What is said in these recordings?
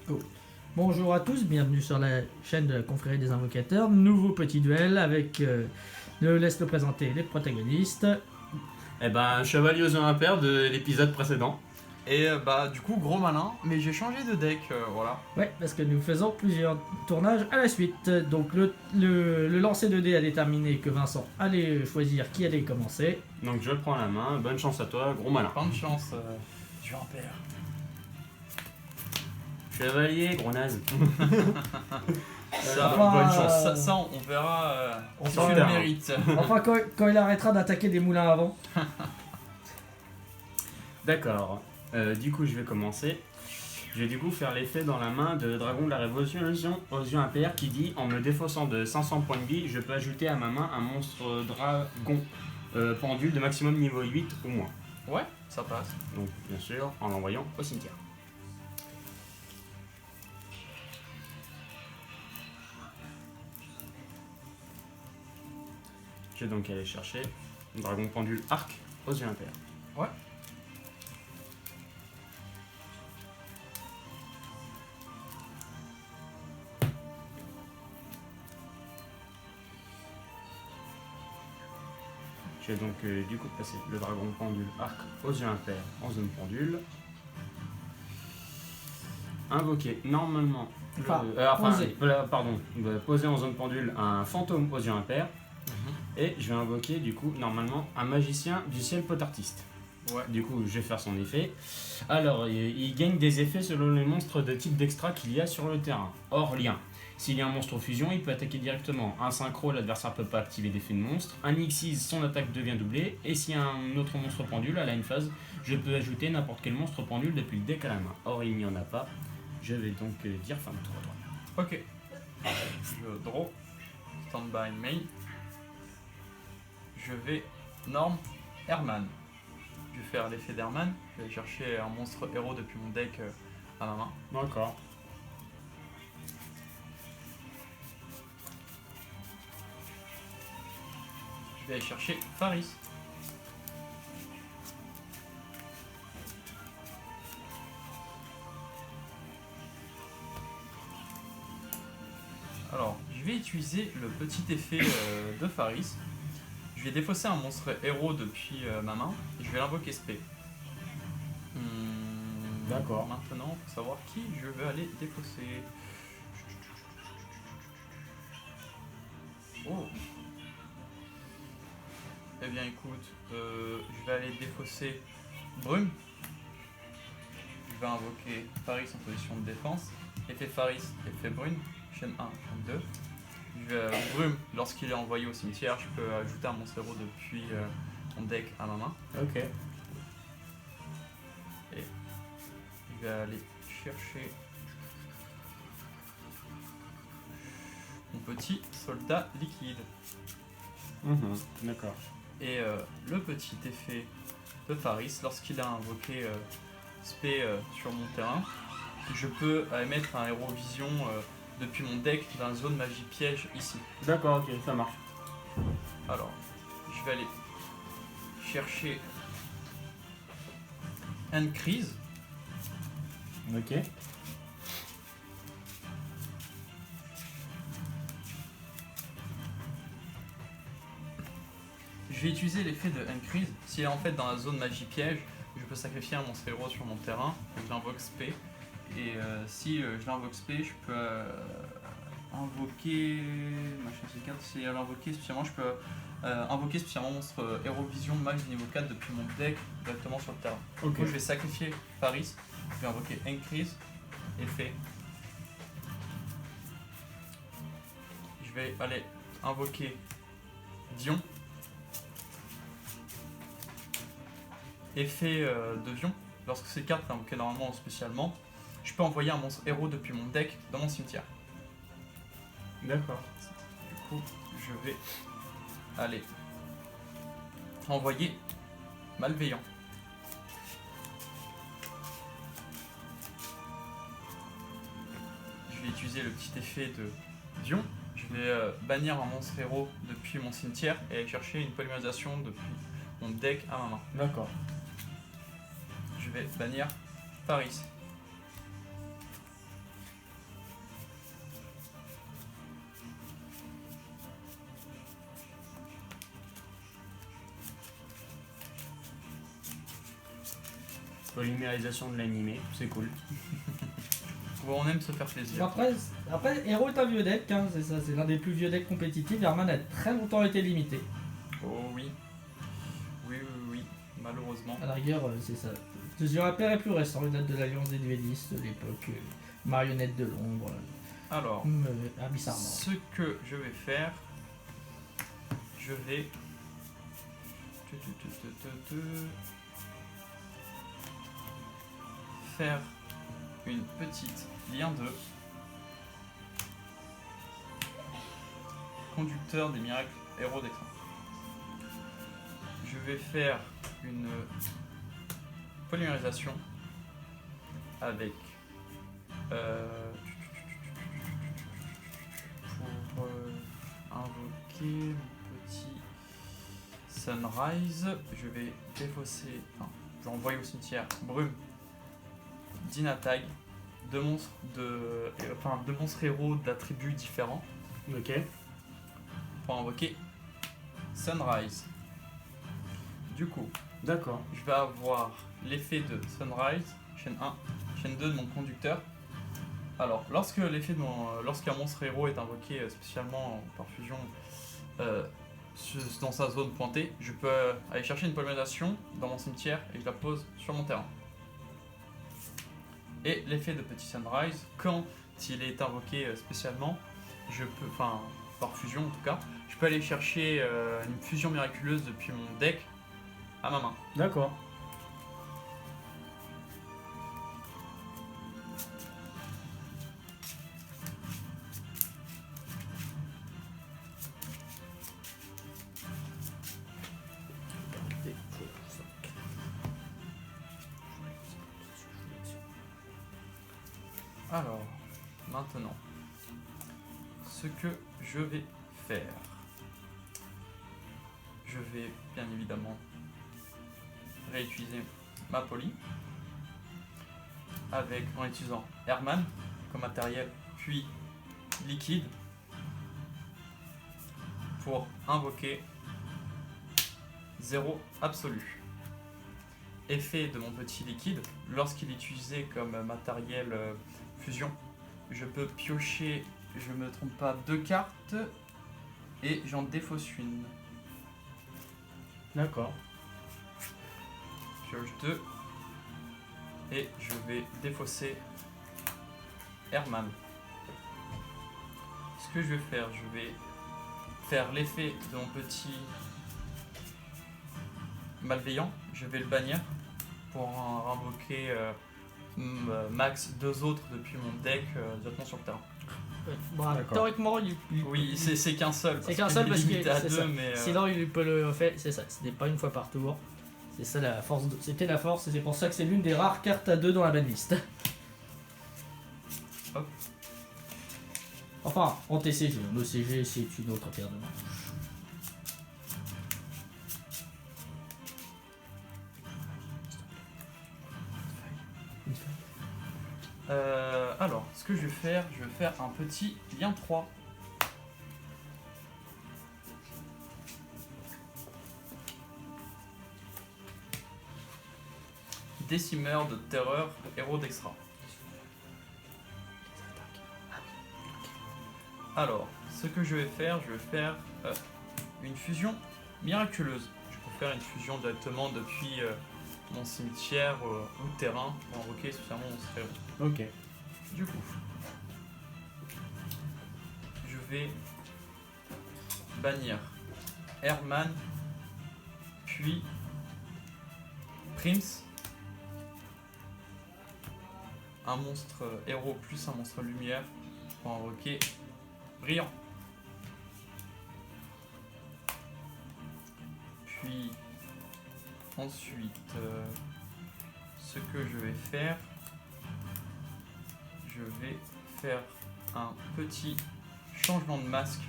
Go. Bonjour à tous, bienvenue sur la chaîne de la Confrérie des Invocateurs. Nouveau petit duel avec, je laisse le présenter les protagonistes. Eh ben, chevalier aux yeux impairs de l'épisode précédent. Et du coup gros malin, mais j'ai changé de deck, voilà. Ouais, parce que nous faisons plusieurs tournages à la suite. Donc le lancer de dés a déterminé que Vincent allait choisir qui allait commencer. Donc je prends la main, bonne chance à toi, gros malin. Plein de chance, je en perds. Chevalier, gros naze. Ça, Enfin, bonne chance. Ça, on verra si tu le verra. mérites. Enfin, quand il arrêtera d'attaquer des moulins avant. D'accord. Du coup, je vais commencer. Je vais du coup faire l'effet dans la main de Dragon de la Révolution aux yeux impairs qui dit en me défaussant de 500 points de vie, je peux ajouter à ma main un monstre dragon pendule de maximum niveau 8 ou moins. Ouais, ça passe. Donc, bien sûr, en l'envoyant au cimetière. Je vais donc aller chercher un dragon pendule arc aux yeux impairs. Ouais. Je vais donc du coup passer le dragon pendule arc aux yeux impairs en zone pendule. Invoquer normalement. Poser en zone pendule un fantôme aux yeux impairs. Et je vais invoquer du coup normalement un magicien du ciel potartiste. Ouais. Du coup je vais faire son effet. Alors il gagne des effets selon les monstres de type d'extra qu'il y a sur le terrain. Hors lien. S'il y a un monstre fusion, il peut attaquer directement. Un synchro, l'adversaire ne peut pas activer d'effet de monstre. Un Xyz, son attaque devient doublée. Et s'il y a un autre monstre pendule à la une phase, je peux ajouter n'importe quel monstre pendule depuis le deck à la main. Or il n'y en a pas. Je vais donc dire fin de tour à droite. Ok. Je draw. Stand by main. Je vais norm Herman. Je vais faire l'effet d'Herman. Je vais chercher un monstre héros depuis mon deck à ma main. D'accord. Je vais aller chercher Faris. Alors, je vais utiliser le petit effet de Faris. Je vais défausser un monstre héros depuis ma main et je vais l'invoquer spé. D'accord. Maintenant, pour savoir qui je vais aller défausser. Oh. Eh bien écoute, je vais aller défausser Brume. Je vais invoquer Faris en position de défense. Effet Faris, effet Brune, chaîne 1, chaîne 2. Brume, lorsqu'il est envoyé au cimetière, je peux ajouter un monstre héros depuis mon deck à ma main. Ok. Et je vais aller chercher mon petit soldat liquide. D'accord. Et le petit effet de Faris, lorsqu'il a invoqué spé sur mon terrain, je peux émettre un héros vision depuis mon deck dans la zone magie piège ici. D'accord, ok, ça marche. Alors, je vais aller chercher une crise. Ok. Je vais utiliser l'effet de Increase. S'il est en fait dans la zone magie piège, je peux sacrifier un monstre héros sur mon terrain, et je l'invoque spé. Et si je l'invoque spé, je peux invoquer. Machin C4, si elle invoquer spécialement, je peux invoquer spécialement monstre héros vision max niveau 4 depuis mon deck directement sur le terrain. Ok. Du coup, je vais sacrifier Paris, je vais invoquer Increase, effet. Je vais aller invoquer Dion. Effet de Vion, lorsque ces cartes sont invoquées normalement ou spécialement, je peux envoyer un monstre héros depuis mon deck dans mon cimetière. D'accord. Du coup, je vais aller envoyer Malveillant. Je vais utiliser le petit effet de Dion. Je vais bannir un monstre héros depuis mon cimetière et aller chercher une polymérisation depuis mon deck à ma main. D'accord. Je vais bannir Paris. Polymérisation de l'animé, c'est cool. Bon, on aime se faire plaisir. Après, Hero est un vieux deck, hein, c'est ça, c'est l'un des plus vieux decks compétitifs. Herman a très longtemps été limité. Oh oui. Oui, malheureusement. À la rigueur, c'est ça. Je rappelle plus récent, il date de l'Alliance des duellistes, de l'époque marionnette de l'ombre, Alors, Abyss Armor. ce que je vais faire, je vais faire une petite lien de conducteur des miracles héros d'Extra. Je vais faire une polymérisation avec pour invoquer mon petit Sunrise, je vais défausser, enfin, je vais envoyer au cimetière Brume, Dinatag, deux monstres héros d'attributs différents Ok. pour invoquer Sunrise. Du coup, D'accord. je vais avoir l'effet de Sunrise, chaîne 1, chaîne 2 de mon conducteur. Alors, lorsqu'un monstre héros est invoqué spécialement par fusion dans sa zone pointée, je peux aller chercher une polymérisation dans mon cimetière et je la pose sur mon terrain. Et l'effet de petit Sunrise, quand il est invoqué spécialement, je peux, enfin par fusion en tout cas, je peux aller chercher une fusion miraculeuse depuis mon deck à ma main. D'accord. Alors, maintenant, ce que je vais faire, je vais bien évidemment réutiliser ma poly en utilisant Herman comme matériel, puis liquide pour invoquer 0 absolu. Effet de mon petit liquide, lorsqu'il est utilisé comme matériel fusion, je peux piocher, je me trompe pas, 2 cartes et j'en défausse une. D'accord. Pioche 2 et je vais défausser Herman. Ce que je vais faire, je vais faire l'effet de mon petit malveillant, je vais le bannir pour en invoquer max 2 autres depuis mon deck directement sur le terrain. Bon, D'accord. théoriquement, Oui, c'est qu'un seul. C'est qu'un seul parce qu'il est limité à c'est 2, ça. mais Sinon, il peut le faire. C'est ça, c'était pas une fois par tour. C'est ça la force. C'était la force et c'est pour ça que c'est l'une des rares cartes à 2 dans la banlist. Hop. Enfin, en TCG. En OCG, c'est une autre paire de mains. Alors, ce que je vais faire un petit lien 3. Décimeur de terreur, héros d'extra. Alors, ce que je vais faire une fusion miraculeuse. Je peux faire une fusion directement depuis mon cimetière ou terrain pour invoquer spécialement mon héros. Ok. Du coup, je vais bannir Herman, puis Prims, un monstre héros plus un monstre lumière pour invoquer Brillant. Puis ensuite, ce que je vais faire, je vais faire un petit changement de masque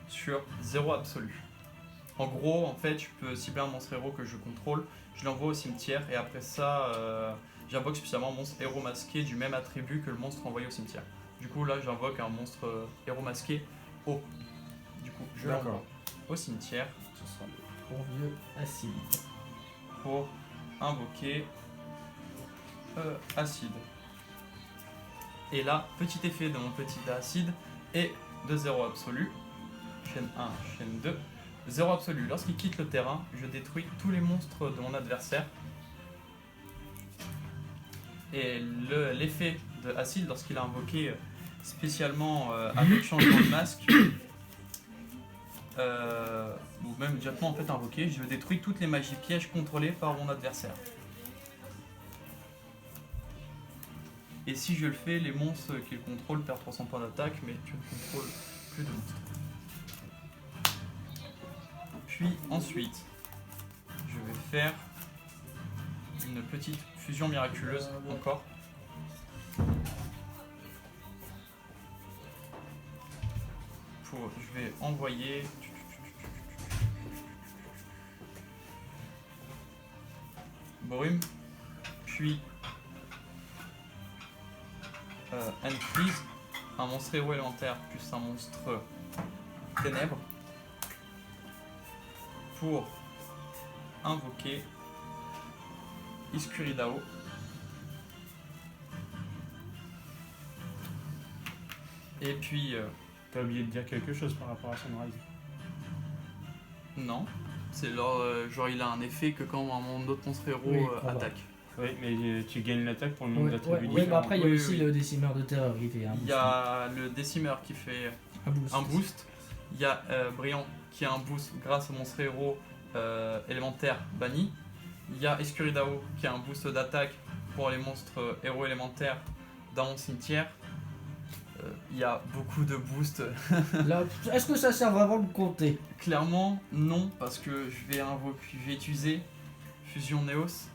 sur 0 absolu. En gros, en fait, je peux cibler un monstre héros que je contrôle, je l'envoie au cimetière et après ça, j'invoque spécialement un monstre héros masqué du même attribut que le monstre envoyé au cimetière. Du coup, là, j'invoque un monstre héros masqué haut. Du coup, je l'envoie au cimetière. Ce sera le bon vieux Acide. Pour invoquer acide. Et là, petit effet de mon petit dé acide est de 0 absolu. Chaîne 1, chaîne 2. 0 absolu. Lorsqu'il quitte le terrain, je détruis tous les monstres de mon adversaire. Et l'effet de acide, lorsqu'il a invoqué spécialement avec changement de masque, ou même directement en fait invoqué, je détruis toutes les magies pièges contrôlées par mon adversaire. Et si je le fais, les monstres qu'il contrôle perdent 300 points d'attaque, mais tu ne contrôles plus de monstres. Puis ensuite, je vais faire une petite fusion miraculeuse encore. Je vais envoyer Brume, puis End Freeze, un monstre héros élémentaire plus un monstre ténèbres, pour invoquer Iskuridao. Et puis T'as oublié de dire quelque chose par rapport à Sunrise. non, c'est genre il a un effet que quand un autre monstre héros Oui, on va. attaque. Oui, mais tu gagnes l'attaque pour le nombre Ouais, d'attributs ouais, différents. bah après il y a Oui, aussi oui. le décimeur de terreur qui fait un Il boost. y a le décimeur qui fait Un boost. un boost. Il y a Brillant qui a un boost grâce au monstre héros élémentaire banni. Il y a Escuridao qui a un boost d'attaque pour les monstres héros élémentaires dans mon cimetière. Il y a beaucoup de boosts. Là, est-ce que ça sert vraiment de compter? Clairement, non, parce que je vais utiliser Fusion Neos.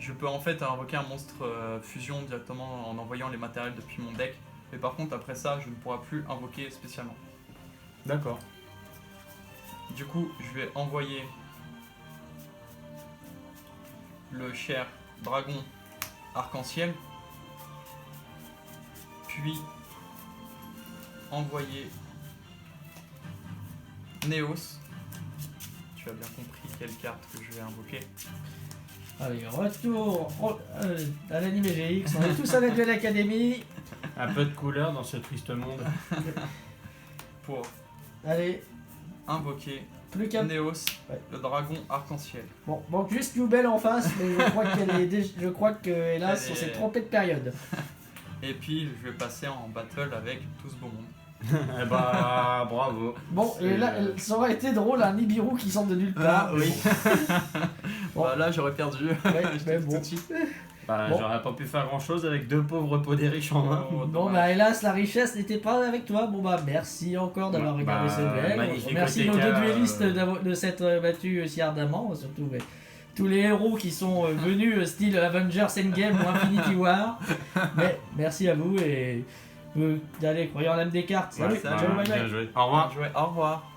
Je peux en fait invoquer un monstre fusion directement en envoyant les matériels depuis mon deck. Mais par contre, après ça, je ne pourrai plus invoquer spécialement. D'accord. Du coup, je vais envoyer le cher dragon arc-en-ciel. Puis envoyer Neos. Tu as bien compris quelle carte que je vais invoquer. Allez, retour à l'anime GX, on est tous à la Duel Academy. Un peu de couleur dans ce triste monde. Pour Allez, invoquer plus qu'un. Neos, Ouais. le dragon arc-en-ciel. Bon, manque juste Newbell en face, mais je crois que hélas, Elle on s'est est- trompé de période. Et puis je vais passer en battle avec tout ce beau monde. Eh bah, bravo. Bon, et là, ça aurait été drôle, un Nibiru qui sort de nulle part. oui. Bon. Bah là j'aurais perdu. Ouais, Je mais te dis bon. tout de suite. Bah, Bon. j'aurais pas pu faire grand chose avec deux pauvres pots des riches en main. Oh, Bon, dommage. bah hélas, la richesse n'était pas avec toi. Bon, bah merci encore d'avoir Bah, regardé ce duel. magnifique Merci nos OTK, deux duellistes de s'être battus si ardemment, surtout tous les héros qui sont venus style Avengers Endgame ou Infinity War. Mais merci à vous et allez, croyez en l'âme des cartes. Salut, Ouais, ciao, bye bye. Bien joué. Au revoir. Bien joué. Au revoir.